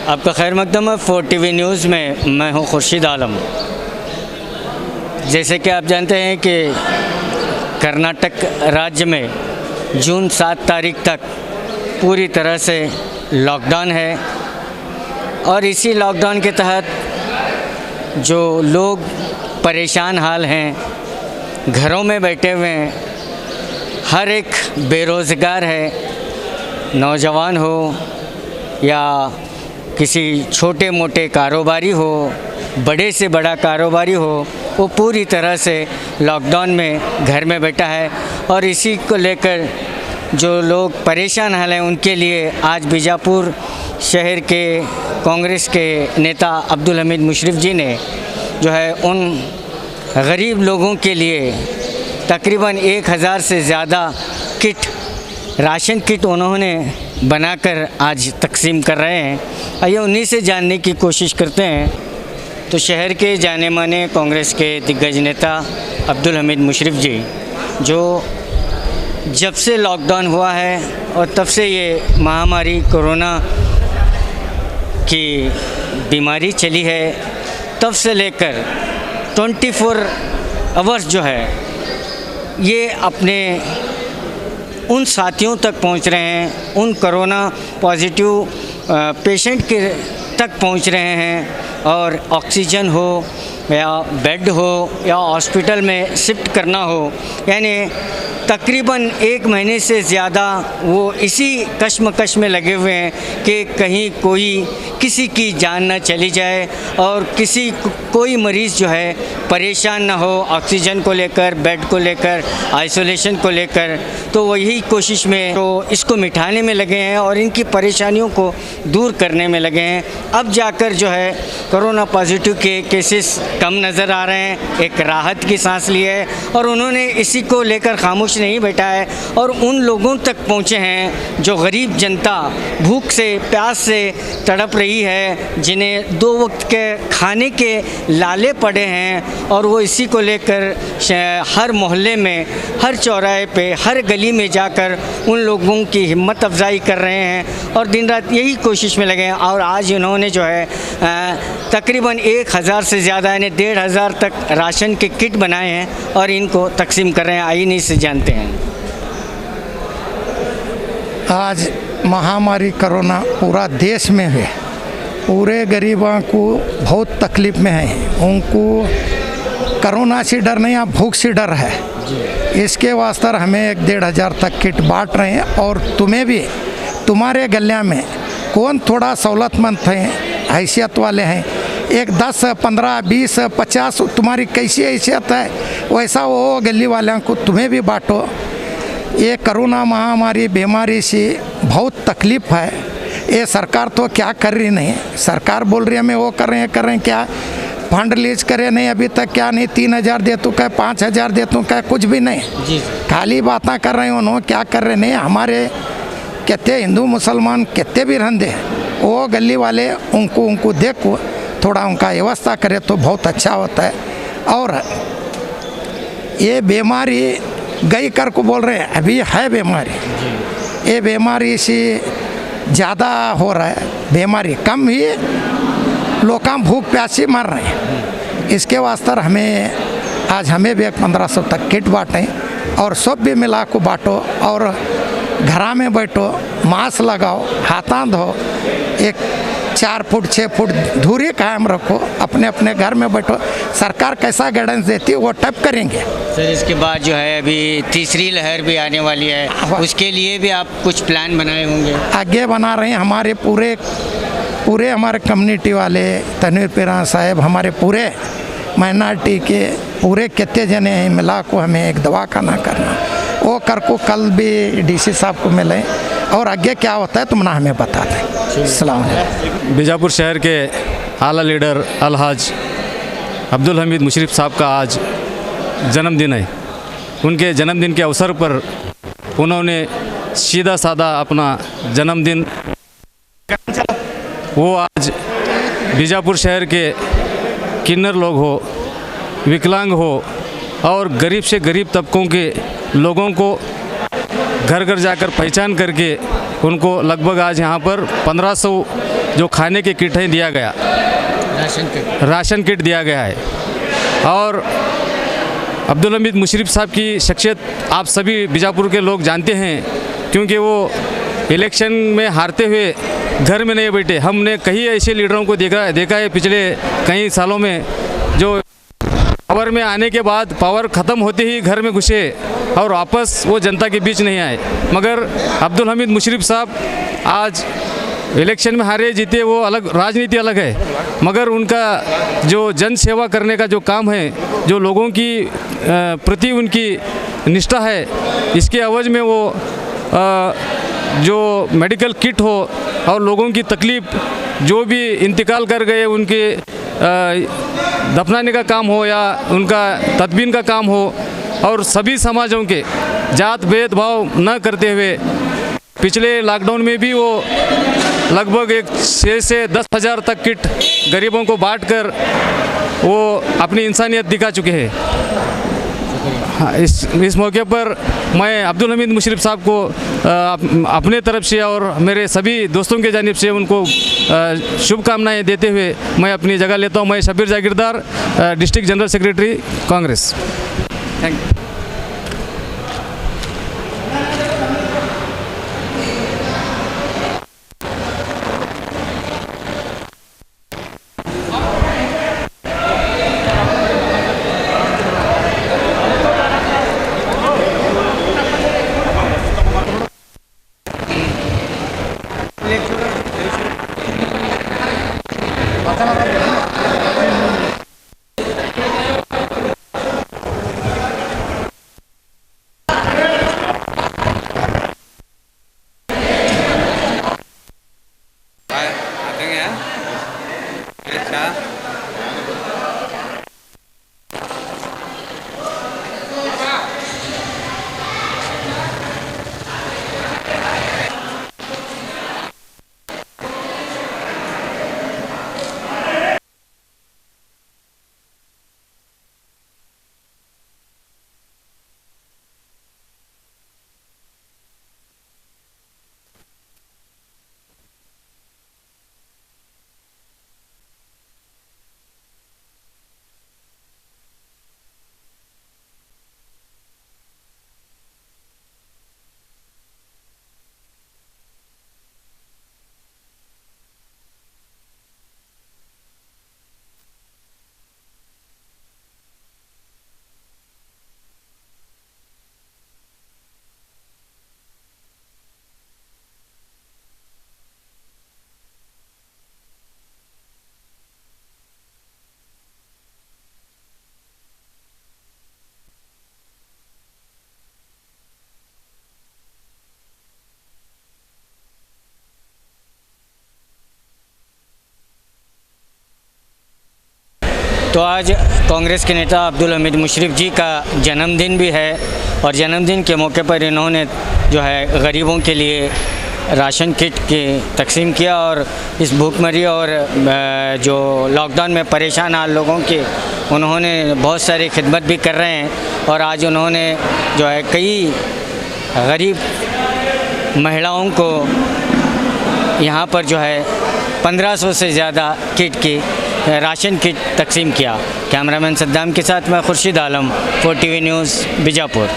आपका खैर मकदम है 4 TV न्यूज़ में। मैं हूं खुर्शीद आलम। जैसे कि आप जानते हैं कि कर्नाटक राज्य में जून 7 तारीख तक पूरी तरह से लॉकडाउन है और इसी लॉकडाउन के तहत जो लोग परेशान हाल हैं, घरों में बैठे हुए हैं, हर एक बेरोज़गार है, नौजवान हो या किसी छोटे मोटे कारोबारी हो, बड़े से बड़ा कारोबारी हो, वो पूरी तरह से लॉकडाउन में घर में बैठा है। और इसी को लेकर जो लोग परेशान हाल हैं उनके लिए आज बीजापुर शहर के कांग्रेस के नेता अब्दुल हमीद मुशर्रफ जी ने जो है उन गरीब लोगों के लिए तकरीबन 1000 से ज़्यादा किट, राशन किट उन्होंने बनाकर आज तकसीम कर रहे हैं। आइए उन्हीं से जानने की कोशिश करते हैं। तो शहर के जाने माने कांग्रेस के दिग्गज नेता अब्दुल हमीद मुशर्रफ जी, जो जब से लॉकडाउन हुआ है और तब से ये महामारी कोरोना की बीमारी चली है, तब से लेकर 24 आवर्स जो है ये अपने उन साथियों तक पहुंच रहे हैं, उन कोरोना पॉजिटिव पेशेंट के तक पहुंच रहे हैं और ऑक्सीजन हो या बेड हो या हॉस्पिटल में शिफ्ट करना हो, यानी तकरीबन 1 महीने से ज़्यादा वो इसी कश्मकश में लगे हुए हैं कि कहीं कोई किसी की जान न चली जाए और कोई मरीज़ जो है परेशान ना हो ऑक्सीजन को लेकर, बेड को लेकर, आइसोलेशन को लेकर। तो वही कोशिश में तो इसको मिटाने में लगे हैं और इनकी परेशानियों को दूर करने में लगे हैं। अब जाकर जो है कोरोना पॉजिटिव के केसेस कम नज़र आ रहे हैं, एक राहत की सांस ली है और उन्होंने इसी को लेकर खामोश नहीं बैठा है और उन लोगों तक पहुँचे हैं जो गरीब जनता भूख से, प्यास से तड़प रही है, जिन्हें 2 वक्त के खाने के लाले पड़े हैं और वो इसी को लेकर हर मोहल्ले में, हर चौराहे पे, हर गली में जाकर उन लोगों की हिम्मत अफजाई कर रहे हैं और दिन रात यही कोशिश में लगे हैं। और आज इन्होंने जो है तकरीबन 1000 से ज़्यादा यानी 1500 तक राशन के किट बनाए हैं और इनको तकसीम कर रहे हैं। आइए नहीं से जानते हैं। आज महामारी कोरोना पूरा देश में है, पूरे गरीबों को बहुत तकलीफ़ में है। उनको कोरोना से डर नहीं, अब भूख से डर है। इसके वास्ते हमें 1500 तक किट बांट रहे हैं और तुम्हें भी, तुम्हारे गलिया में कौन थोड़ा सहूलतमंद है, हैसियत वाले हैं, एक 10, 15, 20, 50 तुम्हारी कैसी हैसियत है वैसा वो गली वालों को तुम्हें भी बांटो। ये कोरोना महामारी बीमारी से बहुत तकलीफ़ है। ये सरकार तो क्या कर रही नहीं, सरकार बोल रही है हमें वो कर रहे हैं क्या फंड रिलीज करे नहीं, अभी तक क्या नहीं 3000 दे तो क्या 5000 दे तो क्या, कुछ भी नहीं जी। खाली बातें कर रहे हैं, उन्होंने क्या कर रहे नहीं। हमारे कितने हिंदू मुसलमान कितने भी रहते वो गली वाले उनको देखो, थोड़ा उनका व्यवस्था करे तो बहुत अच्छा होता है। और ये बीमारी गई कर को बोल रहे हैं, अभी है बीमारी, ये बीमारी से ज़्यादा हो रहा है, बीमारी कम ही, लोग भूख प्यासी मर रहे हैं। इसके वास्ते हमें भी 1500 तक किट बाँटें और सब भी मिला को बाँटो और घरा में बैठो, मास्क लगाओ, हाथां धो, एक 4 फुट 6 फुट दूरी कायम रखो, अपने अपने घर में बैठो। सरकार कैसा गाइडेंस देती है वो टप करेंगे। सर, इसके बाद जो है अभी तीसरी लहर भी आने वाली है, उसके लिए भी आप कुछ प्लान बनाए होंगे? आगे बना रहे हैं। हमारे पूरे हमारे कम्युनिटी वाले, तनवीर पीरान साहब, हमारे पूरे माइनॉरिटी के पूरे कितने जने हैं, मिला को हमें एक दवाखाना करना, वो कर को कल भी डीसी साहब को मिले और आगे क्या होता है तुम ना हमें बता दें। सलाम। बीजापुर शहर के आला लीडर अलहाज अब्दुल हमीद मुशर्रफ साहब का आज जन्मदिन है। उनके जन्मदिन के अवसर पर उन्होंने सीधा साधा अपना जन्मदिन, वो आज बीजापुर शहर के किन्नर लोग हो, विकलांग हो और गरीब से गरीब तबकों के लोगों को घर घर जाकर पहचान करके उनको लगभग आज यहाँ पर 1500 जो खाने के किट हैं दिया गया, राशन किट दिया गया है। और अब्दुल हमीद मुशर्रफ साहब की शख्सियत आप सभी बीजापुर के लोग जानते हैं, क्योंकि वो इलेक्शन में हारते हुए घर में नहीं बैठे। हमने कई ऐसे लीडरों को देखा है पिछले कई सालों में, जो पावर में आने के बाद पावर ख़त्म होते ही घर में घुसे और वापस वो जनता के बीच नहीं आए। मगर अब्दुल हमीद मुशर्रफ साहब आज इलेक्शन में हारे जीते वो अलग, राजनीति अलग है, मगर उनका जो जन सेवा करने का जो काम है, जो लोगों की प्रति उनकी निष्ठा है, इसके एवज में वो जो मेडिकल किट हो और लोगों की तकलीफ़, जो भी इंतकाल कर गए उनके दफनाने का काम हो या उनका तदबीन का काम हो, और सभी समाजों के जात भेदभाव न करते हुए पिछले लॉकडाउन में भी वो लगभग 6 से 10 हज़ार तक किट गरीबों को बांटकर वो अपनी इंसानियत दिखा चुके हैं। हाँ, इस मौके पर मैं अब्दुल हमीद मुशर्रफ साहब को अपने तरफ से और मेरे सभी दोस्तों के जानिब से उनको शुभकामनाएं देते हुए मैं अपनी जगह लेता हूं। मैं Shabbir Jagirdar, district general secretary Congress. Thank you. तो आज कांग्रेस के नेता अब्दुल हमीद मुशर्रफ जी का जन्मदिन भी है, और जन्मदिन के मौके पर इन्होंने जो है गरीबों के लिए राशन किट की तकसीम किया, और इस भूखमरी और जो लॉकडाउन में परेशान हाल लोगों के उन्होंने बहुत सारी खिदमत भी कर रहे हैं। और आज उन्होंने जो है कई गरीब महिलाओं को यहाँ पर जो है 1500 से ज़्यादा किट की राशन किट तकसीम किया। कैमरामैन सद्दाम के साथ मैं खुर्शीद आलम, 4 TV न्यूज़ बीजापुर।